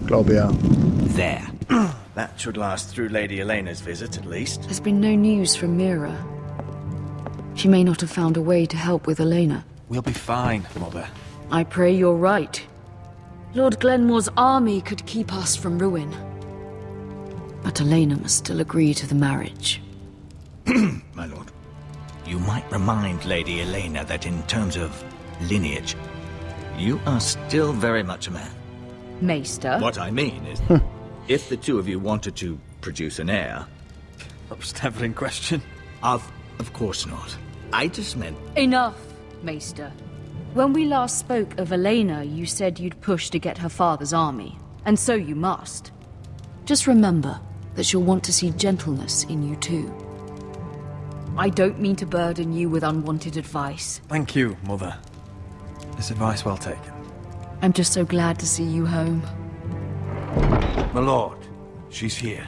Glaube ja. There. That should last through Lady Elena's visit, at least. There's been no news from Mira. She may not have found a way to help with Elena. We'll be fine, Mother. I pray you're right. Lord Glenmore's army could keep us from ruin. But Elena must still agree to the marriage. My lord. You might remind Lady Elena that in terms of lineage, you are still very much a man. Maester? What I mean is, if the two of you wanted to produce an heir... That was never in question. Of course not. I just meant... Enough, Maester. When we last spoke of Elena, you said you'd push to get her father's army. And so you must. Just remember that she'll want to see gentleness in you too. I don't mean to burden you with unwanted advice. Thank you, Mother. This advice well taken. I'm just so glad to see you home. My lord, she's here.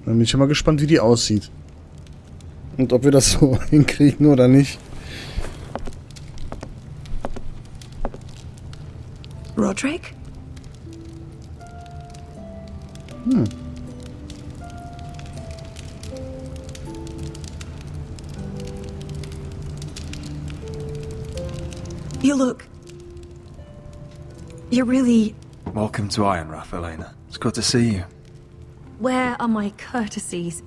Dann bin ich mal gespannt, wie die aussieht. Und ob wir das so hinkriegen oder nicht. Roderick? You look... You're really... Welcome to Ironrath, Elena. It's good to see you. Where are my courtesies?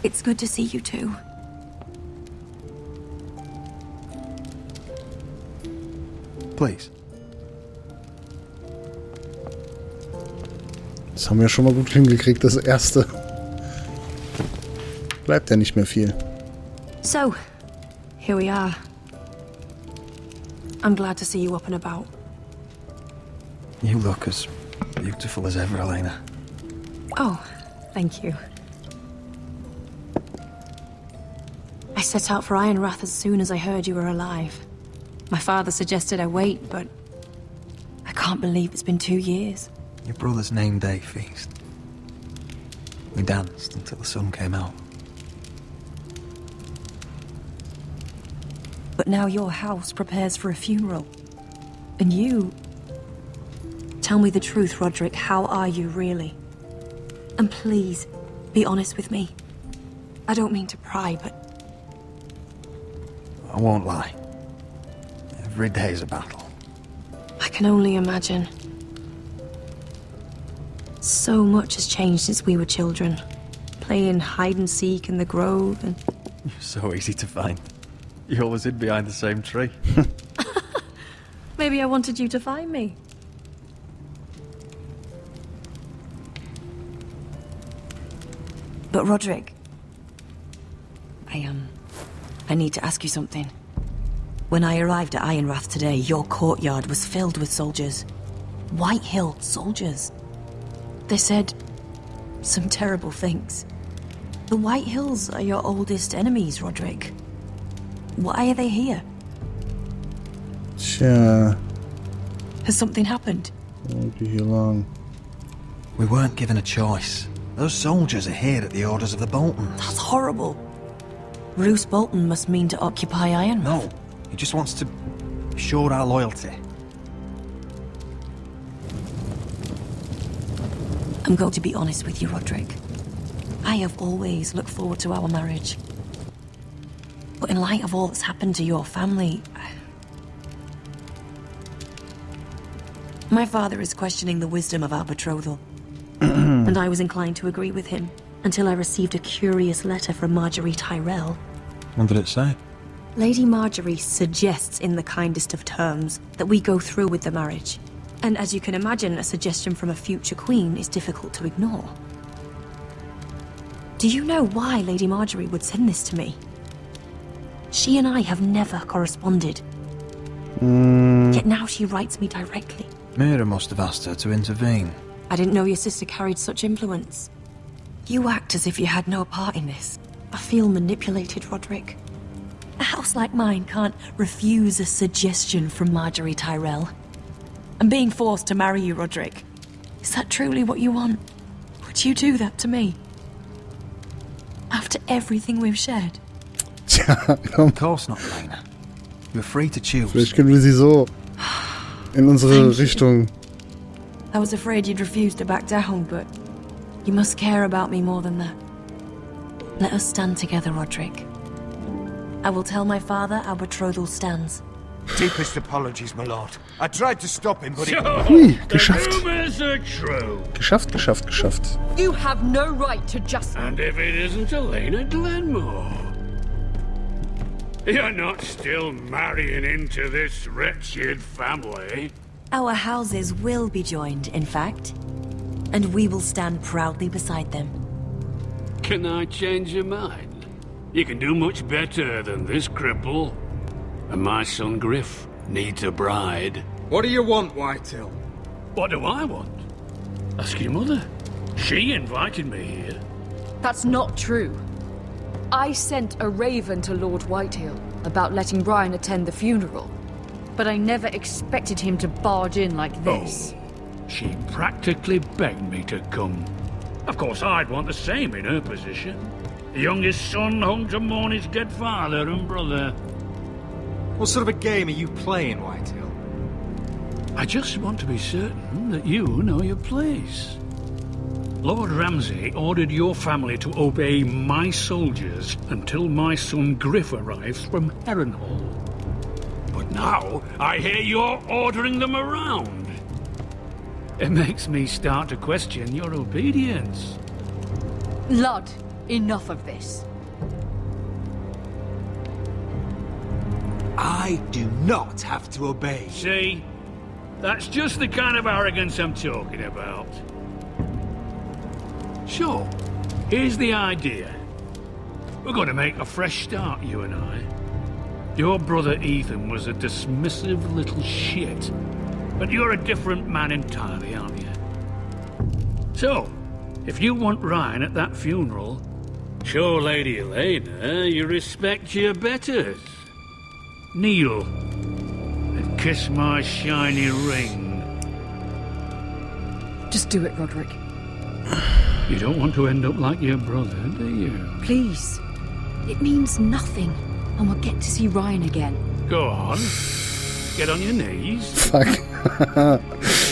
It's good to see you too. Please. Das haben wir schon mal gut hingekriegt, das erste. Bleibt ja nicht mehr viel. So, here we are. I'm glad to see you up and about. You look as beautiful as ever, Elena. Oh, thank you. I set out for Ironrath as soon as I heard you were alive. My father suggested I wait, but I can't believe it's been 2 years. Your brother's name day feast. We danced until the sun came out. But now your house prepares for a funeral. And you... Tell me the truth, Roderick. How are you, really? And please, be honest with me. I don't mean to pry, but... I won't lie. Every day's a battle. I can only imagine. So much has changed since we were children. Playing hide and seek in the grove and... You're so easy to find. You always hid behind the same tree. Maybe I wanted you to find me. But Roderick... I need to ask you something. When I arrived at Ironrath today, your courtyard was filled with soldiers. White-Hill soldiers. They said some terrible things. The White Hills are your oldest enemies, Roderick. Why are they here? Tja. Has something happened? Won't be here long. We weren't given a choice. Those soldiers are here at the orders of the Boltons. That's horrible. Roose Bolton must mean to occupy Ironrath. No, he just wants to assure our loyalty. I'm going to be honest with you, Roderick. I have always looked forward to our marriage. But in light of all that's happened to your family... My father is questioning the wisdom of our betrothal. And I was inclined to agree with him, until I received a curious letter from Marjorie Tyrell. What did it say? Lady Marjorie suggests in the kindest of terms that we go through with the marriage. And as you can imagine, a suggestion from a future queen is difficult to ignore. Do you know why Lady Marjorie would send this to me? She and I have never corresponded. Yet now she writes me directly. Mira must have asked her to intervene. I didn't know your sister carried such influence. You act as if you had no part in this. I feel manipulated, Roderick. A house like mine can't refuse a suggestion from Marjorie Tyrell. I'm being forced to marry you, Roderick. Is that truly what you want? Would you do that to me? After everything we've shared? Tja, komm. Of course not, Elena. You're free to choose. Vielleicht können wir sie so in unsere Richtung I was afraid you'd refuse to back down, but you must care about me more than that. Let us stand together, Roderick. I will tell my father our betrothal stands. Deepest apologies, my lord. I tried to stop him, but he... Hui, geschafft. The rumors are true. Geschafft. You have no right to just... And if it isn't Elena Glenmore? You're not still marrying into this wretched family. Our houses will be joined, in fact. And we will stand proudly beside them. Can I change your mind? You can do much better than this cripple. And my son Griff needs a bride. What do you want, Whitetail? What do I want? Ask your mother. She invited me here. That's not true. I sent a raven to Lord Whitehill about letting Brian attend the funeral. But I never expected him to barge in like this. She practically begged me to come. Of course, I'd want the same in her position. The youngest son home to mourn his dead father and brother. What sort of a game are you playing, Whitetail? I just want to be certain that you know your place. Lord Ramsay ordered your family to obey my soldiers until my son Griff arrives from Harrenhal. But now, I hear you're ordering them around. It makes me start to question your obedience. Lud, enough of this. I do not have to obey. See? That's just the kind of arrogance I'm talking about. So, here's the idea. We're going to make a fresh start, you and I. Your brother Ethan was a dismissive little shit. But you're a different man entirely, aren't you? So, if you want Ryan at that funeral, show Lady Elena you respect your betters. Kneel and kiss my shiny ring. Just do it, Roderick. You don't want to end up like your brother, do you? Please. It means nothing, and we'll get to see Ryan again. Go on. Get on your knees. Fuck.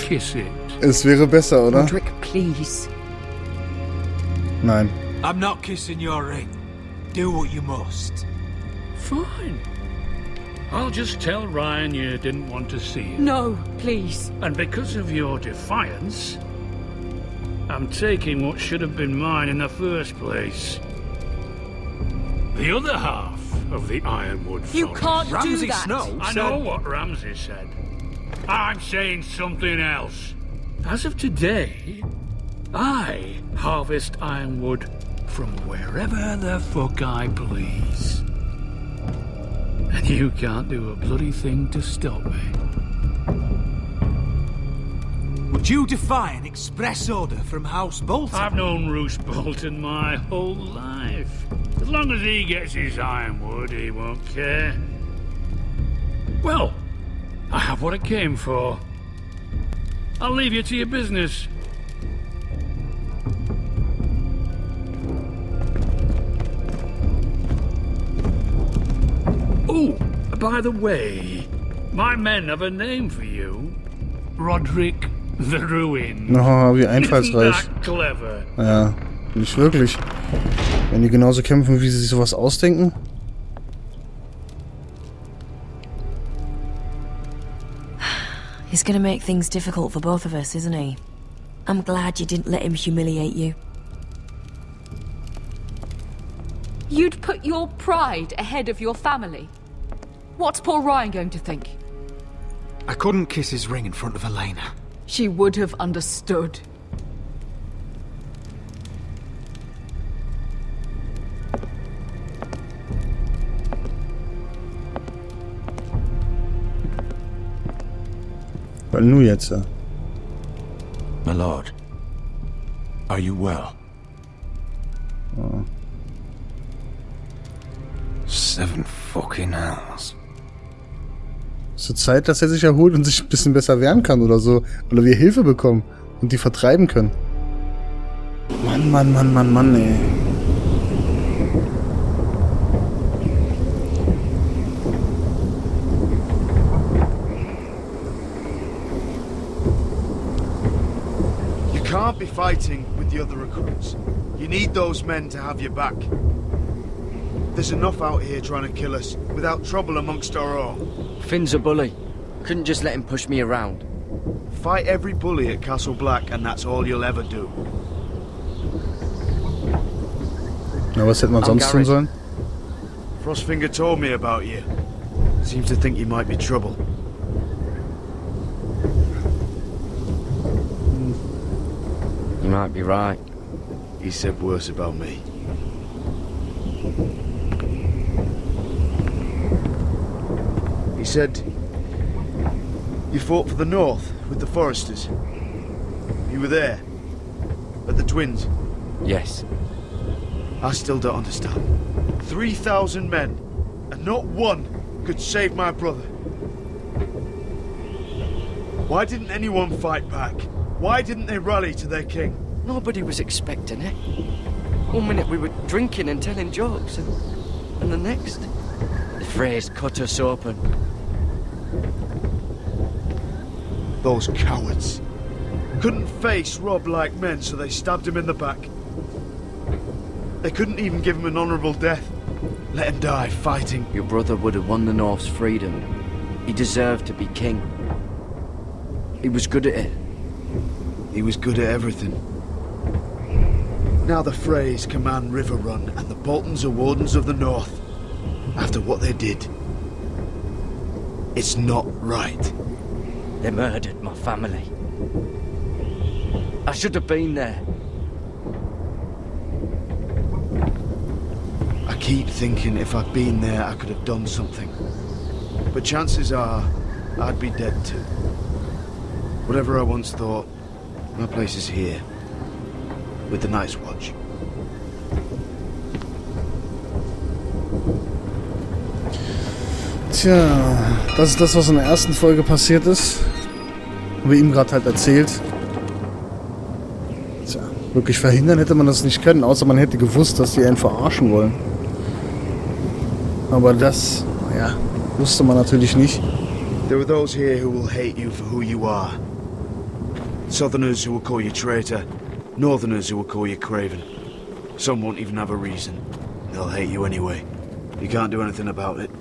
Kiss it. Es wäre besser, oder? Roderick, please. Nein. I'm not kissing your ring. Do what you must. Fine. I'll just tell Ryan you didn't want to see him. No, please. And because of your defiance, I'm taking what should have been mine in the first place. The other half of the Ironwood Forest. You can't do Ramsay that. Snow I said... know what Ramsay said. I'm saying something else. As of today, I harvest ironwood from wherever the fuck I please. And you can't do a bloody thing to stop me. Would you defy an express order from House Bolton? I've known Roose Bolton my whole life. As long as he gets his ironwood, he won't care. Well, I have what I came for. I'll leave you to your business. Oh, by the way, my men have a name for you. Roderick the Ruin. Oh, wie Isn't einfallsreich. that clever? Ja, nicht wirklich. Wenn die genauso kämpfen, wie sie sich sowas ausdenken. He's gonna make things difficult for both of us, isn't he? I'm glad you didn't let him humiliate you. You'd put your pride ahead of your family. What's poor Ryan going to think? I couldn't kiss his ring in front of Elena. She would have understood. Weil nur jetzt. My lord, are you well? Oh. 7 fucking hours. Es wird Zeit, dass er sich erholt und sich ein bisschen besser wehren kann oder so. Oder wir Hilfe bekommen und die vertreiben können. Mann, ey. can't be fighting with the other recruits. You need those men to have your back. There's enough out here trying to kill us, without trouble amongst our own. Finn's a bully. Couldn't just let him push me around. Fight every bully at Castle Black, and that's all you'll ever do. Na, was hätte man sonst tun sollen? Frostfinger told me about you. Seems to think you might be trouble. You might be right. He said worse about me. He said you fought for the North with the Forresters. You were there at the Twins. Yes. I still don't understand. 3,000 men, and not one could save my brother. Why didn't anyone fight back? Why didn't they rally to their king? Nobody was expecting it. 1 minute we were drinking and telling jokes, and the next, the Freys cut us open. Those cowards. Couldn't face Rob like men, so they stabbed him in the back. They couldn't even give him an honourable death. Let him die fighting. Your brother would have won the North's freedom. He deserved to be king. He was good at it. He was good at everything. Now the Freys command River Run, and the Boltons are wardens of the North. After what they did. It's not right. They murdered my family. I should have been there. I keep thinking if I'd been there, I could have done something. But chances are, I'd be dead too. Whatever I once thought, my place is here. With the Night's Watch. Tja, das ist das, was in der ersten Folge passiert ist. Haben wir ihm gerade halt erzählt. Tja, wirklich verhindern hätte man das nicht können, außer man hätte gewusst, dass die einen verarschen wollen. Aber das, ja, wusste man natürlich nicht. There are those here who will hate you for who you are. Southerners who will call you traitor. Northerners who will call you craven. Some won't even have a reason. They'll hate you anyway. You can't do anything about it.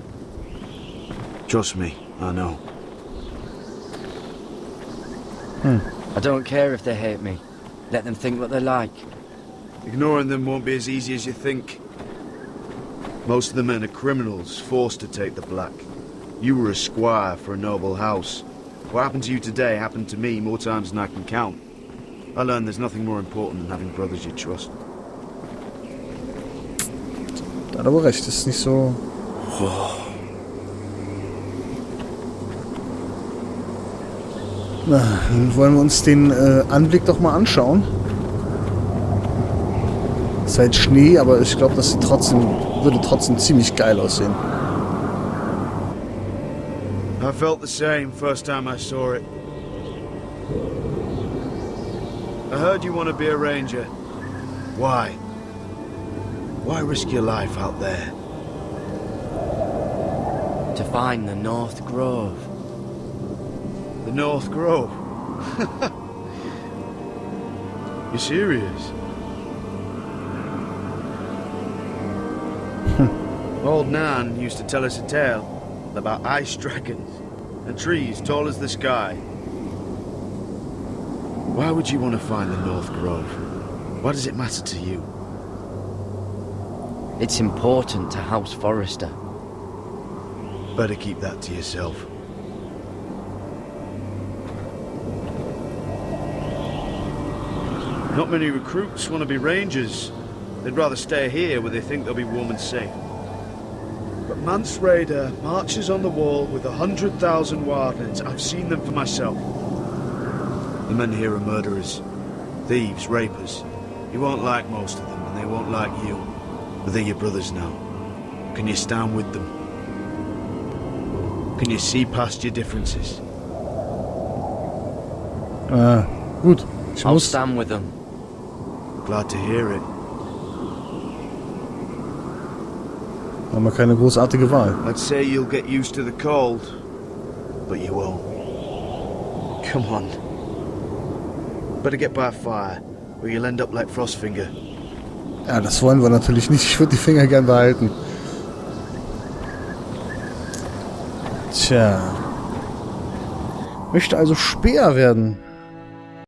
Trust me, I know. I don't care if they hate me. Let them think what they like. Ignoring them won't be as easy as you think. Most of the men are criminals, forced to take the black. You were a squire for a noble house. What happened to you today happened to me more times than I can count. I learned there's nothing more important than having brothers you trust. Da hat aber recht, das ist nicht so... Na, dann wollen wir uns den Anblick doch mal anschauen. Es ist halt Schnee, aber ich glaube, das würde trotzdem ziemlich geil aussehen. I felt the same first time I saw it. I heard you want to be a ranger. Why? Why risk your life out there? To find the North Grove. The North Grove? You serious? Old Nan used to tell us a tale about ice dragons and trees tall as the sky. Why would you want to find the North Grove? Why does it matter to you? It's important to House Forrester. Better keep that to yourself. Not many recruits want to be rangers. They'd rather stay here where they think they'll be warm and safe. But Mance Raider marches on the wall with 100,000 wildlings. I've seen them for myself. The men here are murderers, thieves, rapers. You won't like most of them, and they won't like you. But they're your brothers now. Can you stand with them? Can you see past your differences? Gut. I'll stand with them. Glad to hear it. Haben wir keine großartige Wahl. I'd say you'll get used to the cold, but you won't. Come on. Better get by a fire, or you'll end up like Frostfinger. Ja, das wollen wir natürlich nicht. Ich würde die Finger gern behalten. Tja. Möchte also Speer werden.